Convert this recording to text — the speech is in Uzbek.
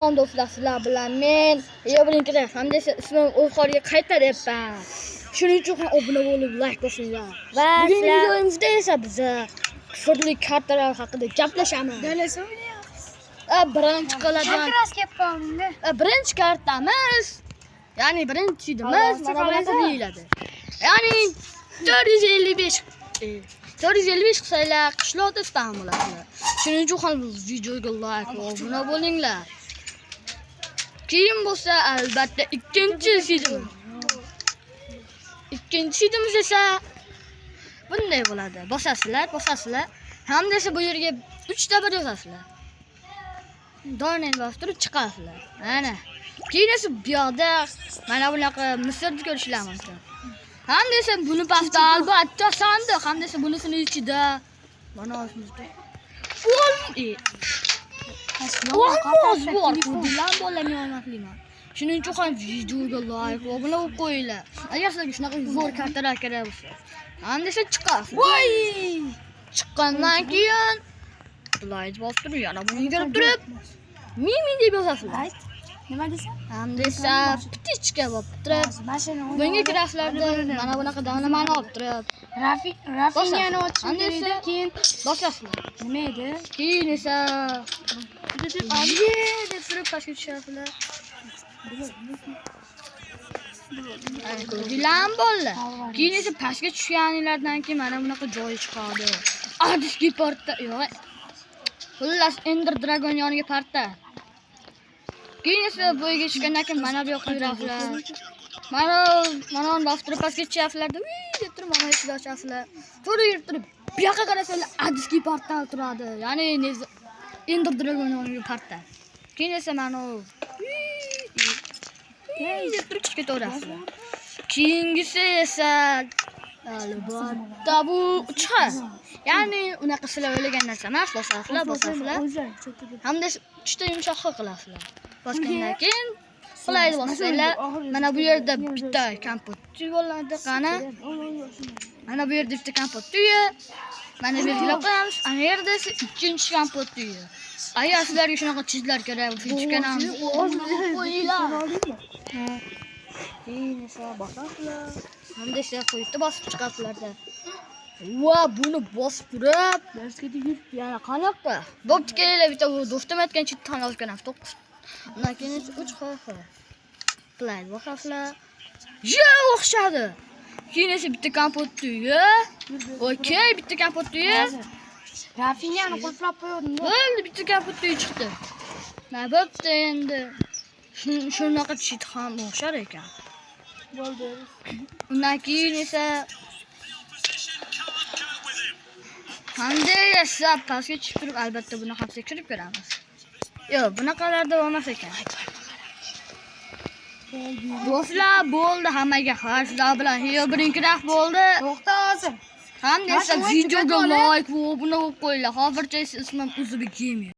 Do'stlar, sizlar bilan men Yo'qlinklar hamda ismim O'zxorga qaytaryapman. Shuning uchun ham obuna bo'lib, like bosinglar. Va bugungi videomizda esa biz kufrli kartalar haqida gaplashamiz. Birinchi qiladigan birinchi kartamiz, ya'ni birinchi chidimiz mana bunaqa deyiladi. Ya'ni 455 qilsanglar qishloqda spam bo'lasizlar. Shuning uchun ham videoga like va obuna bo'linglar. Keyin bo'lsa albatta ikkinchi sidimiz esa bunday bo'ladi. Bosasizlar. Hamda esa bu yerga 3 ta bir yozasizlar. Donani bosib turib chiqasizlar. Mana. Keyin esa bu yoqda mana bunaqa misrni ko'rishlar mumkin. Hamda esa buni pastda albatta sandiq, hamda esa bunisini ichida mana o'zimizda Shuning uchun ham videoga like va obuna bo'lib qo'yinglar. Agar sizlarga shunaqa zo'r kartalar kerak bo'lsa, hamda esa chiqasiz. Chiqqandan keyin like bosib turib, yana buni ko'rib turib, mimi deb yozasizlar. Nima desam? Hamda esa ptichka bo'lib turib, bunga kirasizlarda mana bunaqa donamani olib turib, Rafinyani ochishni keyin bosasizlar. nima edi? Keyin esa deb turib pastga tushasizlar. Dilan bo'ldi. Keyin esa pastga tushganinglardan keyin mana bunaqa joyi chiqadi. Adiski portda, yo'q. Xullas Ender Dragon yoniga parta. Keyin esa bu yerga chiqqandan keyin mana bu yoqqa yurasizlar. Mana uni bosib turib pastga tushasizlar deb turib mana eshikni ochasizlar. To'g'ri yurib turib, bu yoqqa qarasanglar adiski portal turadi. Ya'ni Ender Dragon yoniga parta. Keyin esa mana deb turib chiqib ketaverasizlar. Keyingisi esa albatta bu ucha. Ya'ni unaqa sizlar o'ylagan narsa emas, bosasizlar. Hamda 3 ta yumshoq qilasizlar. Bosgandan keyin qulaydi bosinglar. Mana bu yerda bitta kompotchi bo'ladi, qani. Mana bu yerda bitta kompotchi. Mana bu yerga qo'yamiz. Ana yerda esa ikkinchi kompotchi. Agar sizlarga shunaqa chizlar kerak bo'lsa, chiqqanam qo'yinglar. Keyin esa bosasizlar. Hamda esa qo'yib bosib chiqasizlarda. Va buni bosib turib, yana qanaqa? Bo'pti kelinglar, bitta do'stim aytgan chitdan olgan 9. Undan keyin 3 xafa. Play bosasizlar. O'xshadi. Keyin esa bitta kompotni. Okey, bitta kompotni. Rafinyani qulflab qo'ydim. Bo'ldi, bitta kompotni chiqdi. Nima bo'pti endi? Shunaqa chit ham o'xshar ekan. Bo'ldi. Undan keyin esa hamda esa pastga chiqib turib, albatta buni ham tekshirib ko'ramiz. Yo'q, bunaqalarda bo'lmas ekan. Do'stlar, bo'ldi, hammaga xayr. Sizlar bilan Yo'qlinklar bo'ldi. To'xta hozir. Hamda esa videoga like va obuna bo'lib qo'yinglar. Hozircha ismim Uzbek Gamer.